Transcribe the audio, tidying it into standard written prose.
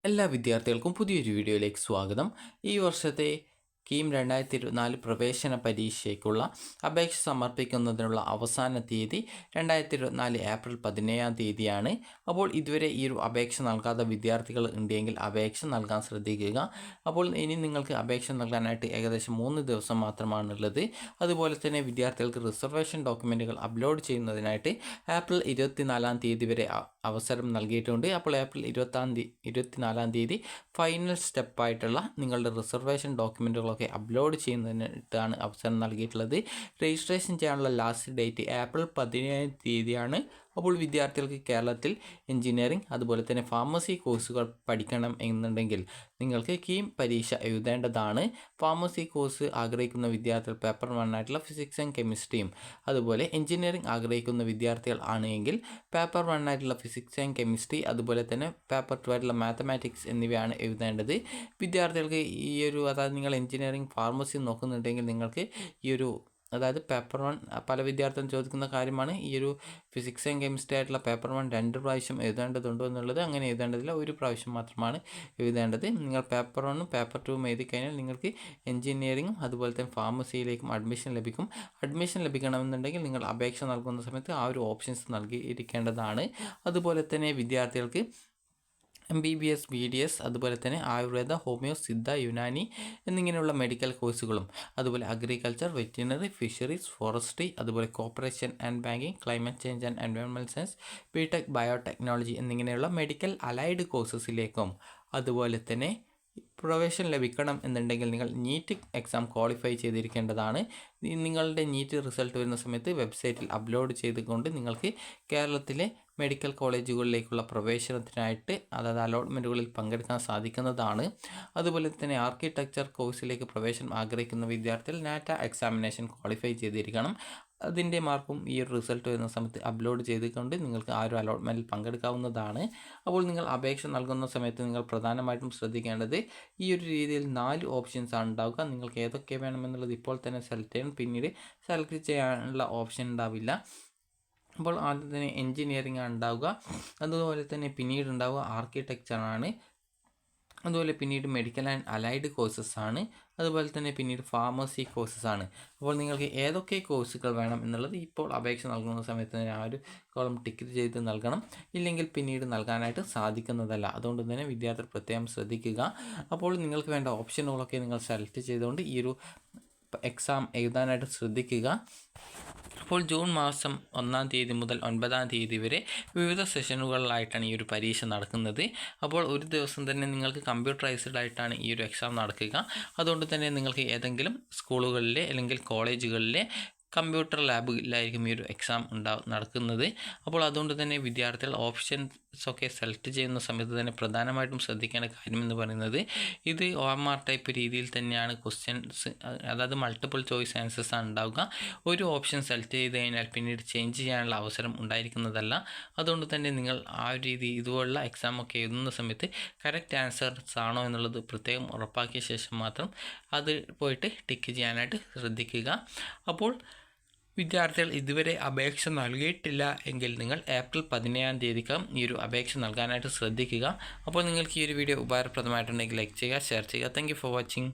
എല്ലാ വിദ്യാർത്ഥികൾക്കും പുതിയൊരു വീഡിയോയിലേക്ക് സ്വാഗതം. ഈ വർഷത്തെ കീം 2024 പ്രവേശന പരീക്ഷയ്ക്കുള്ള അപേക്ഷ സമർപ്പിക്കുന്നതിനുള്ള അവസാന തീയതി 2024 ഏപ്രിൽ 17 തീയതിയാണ്. അപ്പോൾ ഇതുവരെ ഈ ഒരു അപേക്ഷ നൽകാത്ത വിദ്യാർത്ഥികൾ ഉണ്ടെങ്കിൽ അപേക്ഷ നൽകാൻ ശ്രദ്ധിക്കുക. അപ്പോൾ ഇനി നിങ്ങൾക്ക് അപേക്ഷ നൽകാനായിട്ട് ഏകദേശം 3 ദിവസം മാത്രമാണുള്ളത്. അതുപോലെ തന്നെ വിദ്യാർത്ഥികൾക്ക് റിസർവേഷൻ ഡോക്യുമെൻറ്റുകൾ അപ്ലോഡ് ചെയ്യുന്നതിനായിട്ട് ഏപ്രിൽ 24 തീയതി വരെ അവസരം നൽകിയിട്ടുണ്ട്. അപ്പോൾ ഏപ്രിൽ 24 തീയതി ഫൈനൽ സ്റ്റെപ്പായിട്ടുള്ള നിങ്ങളുടെ റിസർവേഷൻ ഡോക്യുമെൻറ്റുകളൊക്കെ അപ്ലോഡ് ചെയ്യുന്നതിനായിട്ടാണ് അവസരം നൽകിയിട്ടുള്ളത്. രജിസ്ട്രേഷൻ ചെയ്യാനുള്ള ലാസ്റ്റ് ഡേറ്റ് ഏപ്രിൽ 17 തീയതിയാണ്. അപ്പോൾ വിദ്യാർത്ഥികൾക്ക് കേരളത്തിൽ എഞ്ചിനീയറിംഗ് അതുപോലെ തന്നെ ഫാർമസി കോഴ്സുകൾ പഠിക്കണം എന്നുണ്ടെങ്കിൽ നിങ്ങൾക്ക് കീം പരീക്ഷ എഴുതേണ്ടതാണ്. ഫാർമസി കോഴ്സ് ആഗ്രഹിക്കുന്ന വിദ്യാർത്ഥികൾ പേപ്പർ 1 ആയിട്ടുള്ള ഫിസിക്സ് ആൻഡ് കെമിസ്ട്രിയും അതുപോലെ എഞ്ചിനീയറിംഗ് ആഗ്രഹിക്കുന്ന വിദ്യാർത്ഥികൾ ആണെങ്കിൽ പേപ്പർ 1 ആയിട്ടുള്ള ഫിസിക്സ് ആൻഡ് കെമിസ്ട്രി അതുപോലെ തന്നെ പേപ്പർ 2 ആയിട്ടുള്ള മാത്തമാറ്റിക്സ് എന്നിവയാണ് എഴുതേണ്ടത്. വിദ്യാർത്ഥികൾക്ക് അതായത് നിങ്ങൾ എഞ്ചിനീയറിംഗ് ഫാർമസി നോക്കുന്നുണ്ടെങ്കിൽ നിങ്ങൾക്ക് അതായത് പേപ്പർ 1 പല വിദ്യാർത്ഥികളും ചോദിക്കുന്ന കാര്യമാണ്. ഫിസിക്സ് ആൻഡ് കെമിസ്ട്രി ആയിട്ടുള്ള പേപ്പർ 1 2 പ്രാവശ്യം എഴുതേണ്ടതുണ്ടോ എന്നുള്ളത്. അങ്ങനെ എഴുതേണ്ടതില്ല, ഒരു പ്രാവശ്യം മാത്രമാണ് എഴുതേണ്ടത്. നിങ്ങൾ പേപ്പർ 1ഉം പേപ്പർ 2ഉം എഴുതി കഴിഞ്ഞാൽ നിങ്ങൾക്ക് എഞ്ചിനീയറിംഗും അതുപോലെ തന്നെ ഫാർമസിയിലേക്കും അഡ്മിഷൻ ലഭിക്കും. അഡ്മിഷൻ ലഭിക്കണമെന്നുണ്ടെങ്കിൽ നിങ്ങൾ അപേക്ഷ നൽകുന്ന സമയത്ത് ആ ഒരു ഓപ്ഷൻസ് നൽകിയിരിക്കേണ്ടതാണ്. അതുപോലെ തന്നെ വിദ്യാർത്ഥികൾക്ക് MBBS BDS അതുപോലെ തന്നെ ആയുർവേദ, ഹോമിയോ, സിദ്ധ, യുനാനി എന്നിങ്ങനെയുള്ള മെഡിക്കൽ കോഴ്സുകളും അതുപോലെ അഗ്രികൾച്ചർ, വെറ്റിനറി, ഫിഷറീസ്, ഫോറസ്ട്രി അതുപോലെ corporation and banking, climate change and environmental science, BTech, biotechnology എന്നിങ്ങനെയുള്ള മെഡിക്കൽ അലൈഡ് കോഴ്സസിലേക്കും അതുപോലെ തന്നെ പ്രവേശനം ലഭിക്കണം എന്നുണ്ടെങ്കിൽ നിങ്ങൾ നീറ്റ് എക്സാം ക്വാളിഫൈ ചെയ്തിരിക്കേണ്ടതാണ്. നിങ്ങളുടെ നീറ്റ് റിസൾട്ട് വരുന്ന സമയത്ത് വെബ്സൈറ്റിൽ അപ്ലോഡ് ചെയ്തുകൊണ്ട് നിങ്ങൾക്ക് കേരളത്തിലെ മെഡിക്കൽ കോളേജുകളിലേക്കുള്ള പ്രവേശനത്തിനായിട്ട് അതായത് അലോട്ട്മെൻറ്റുകളിൽ പങ്കെടുക്കാൻ സാധിക്കുന്നതാണ്. അതുപോലെ തന്നെ ആർക്കിടെക്ചർ കോഴ്സിലേക്ക് പ്രവേശനം ആഗ്രഹിക്കുന്ന വിദ്യാർത്ഥികൾ നാറ്റ എക്സാമിനേഷൻ ക്വാളിഫൈ ചെയ്തിരിക്കണം. അതിൻ്റെ മാർക്കും ഈ ഒരു റിസൾട്ട് വരുന്ന സമയത്ത് അപ്ലോഡ് ചെയ്തുകൊണ്ട് നിങ്ങൾക്ക് ആ ഒരു അലോട്ട്മെൻറ്റിൽ പങ്കെടുക്കാവുന്നതാണ്. അപ്പോൾ നിങ്ങൾ അപേക്ഷ നൽകുന്ന സമയത്ത് നിങ്ങൾ പ്രധാനമായിട്ടും ശ്രദ്ധിക്കേണ്ടത് ഈ ഒരു രീതിയിൽ 4 ഓപ്ഷൻസ് ആണ് ഉണ്ടാവുക. നിങ്ങൾക്ക് ഏതൊക്കെ വേണമെന്നുള്ളത് ഇപ്പോൾ തന്നെ സെലക്ട് ചെയ്യണം. പിന്നീട് സെലക്ട് ചെയ്യാനുള്ള ഓപ്ഷൻ ഉണ്ടാവില്ല. അപ്പോൾ ആദ്യം തന്നെ എൻജിനീയറിംഗ് ആണ് ഉണ്ടാവുക. അതുപോലെ തന്നെ പിന്നീട് ഉണ്ടാവുക ആർക്കിടെക്ചറാണ്. അതുപോലെ പിന്നീട് മെഡിക്കൽ ആൻഡ് അലൈഡ് കോഴ്സസ് ആണ്. അതുപോലെ തന്നെ പിന്നീട് ഫാർമസി കോഴ്സസ് ആണ്. അപ്പോൾ നിങ്ങൾക്ക് ഏതൊക്കെ കോഴ്സുകൾ വേണം എന്നുള്ളത് ഇപ്പോൾ അപേക്ഷ നൽകുന്ന സമയത്ത് തന്നെ ആ ഒരു കോളം ടിക്ക് ചെയ്ത് നൽകണം. ഇല്ലെങ്കിൽ പിന്നീട് നൽകാനായിട്ട് സാധിക്കുന്നതല്ല. അതുകൊണ്ട് തന്നെ വിദ്യാർത്ഥികൾ പ്രത്യേകം ശ്രദ്ധിക്കുക. അപ്പോൾ നിങ്ങൾക്ക് വേണ്ട ഓപ്ഷനുകളൊക്കെ നിങ്ങൾ സെലക്ട് ചെയ്തുകൊണ്ട് ഈ ഒരു എക്സാം എഴുതാനായിട്ട് ശ്രദ്ധിക്കുക. അപ്പോൾ ജൂൺ മാസം 1 തീയതി മുതൽ 9 തീയതി വരെ വിവിധ സെഷനുകളിലായിട്ടാണ് ഈ ഒരു പരീക്ഷ നടക്കുന്നത്. അപ്പോൾ ഒരു ദിവസം തന്നെ നിങ്ങൾക്ക് കമ്പ്യൂട്ടറൈസ്ഡ് ആയിട്ടാണ് ഈ ഒരു എക്സാം നടക്കുക. അതുകൊണ്ട് തന്നെ നിങ്ങൾക്ക് ഏതെങ്കിലും സ്കൂളുകളിലെ അല്ലെങ്കിൽ കോളേജുകളിലെ കമ്പ്യൂട്ടർ ലാബിലായിരിക്കും ഈ ഒരു എക്സാം നടക്കുന്നത്. അപ്പോൾ അതുകൊണ്ട് തന്നെ വിദ്യാർത്ഥികൾ ഓപ്ഷൻസൊക്കെ സെലക്ട് ചെയ്യുന്ന സമയത്ത് തന്നെ പ്രധാനമായിട്ടും ശ്രദ്ധിക്കേണ്ട കാര്യമെന്ന് പറയുന്നത് ഇത് OMR ടൈപ്പ് രീതിയിൽ തന്നെയാണ് ക്വസ്റ്റ്യൻസ്, അതായത് മൾട്ടിപ്പിൾ ചോയ്സ് ആൻസേഴ്സ് ആണ് ഉണ്ടാവുക. ഒരു ഓപ്ഷൻ സെലക്ട് ചെയ്ത് കഴിഞ്ഞാൽ പിന്നീട് ചേഞ്ച് ചെയ്യാനുള്ള അവസരം ഉണ്ടായിരിക്കുന്നതല്ല. അതുകൊണ്ട് തന്നെ നിങ്ങൾ ആ ഒരു രീതി ഇതുപോലുള്ള എക്സാമൊക്കെ എഴുതുന്ന സമയത്ത് കറക്റ്റ് ആൻസേഴ്സ് ആണോ എന്നുള്ളത് പ്രത്യേകം ഉറപ്പാക്കിയ ശേഷം മാത്രം അത് പോയിട്ട് ടിക്ക് ചെയ്യാനായിട്ട് ശ്രദ്ധിക്കുക. അപ്പോൾ വിദ്യാർത്ഥികൾ ഇതുവരെ അപേക്ഷ നൽകിയിട്ടില്ല എങ്കിൽ നിങ്ങൾ ഏപ്രിൽ 17 തീയതിക്കകം ഈ ഒരു അപേക്ഷ നൽകാനായിട്ട് ശ്രദ്ധിക്കുക. അപ്പോൾ നിങ്ങൾക്ക് ഈ ഒരു വീഡിയോ ഉപകാരപ്രദമായിട്ടുണ്ടെങ്കിൽ ലൈക്ക് ചെയ്യുക, ഷെയർ ചെയ്യുക. Thank you for watching.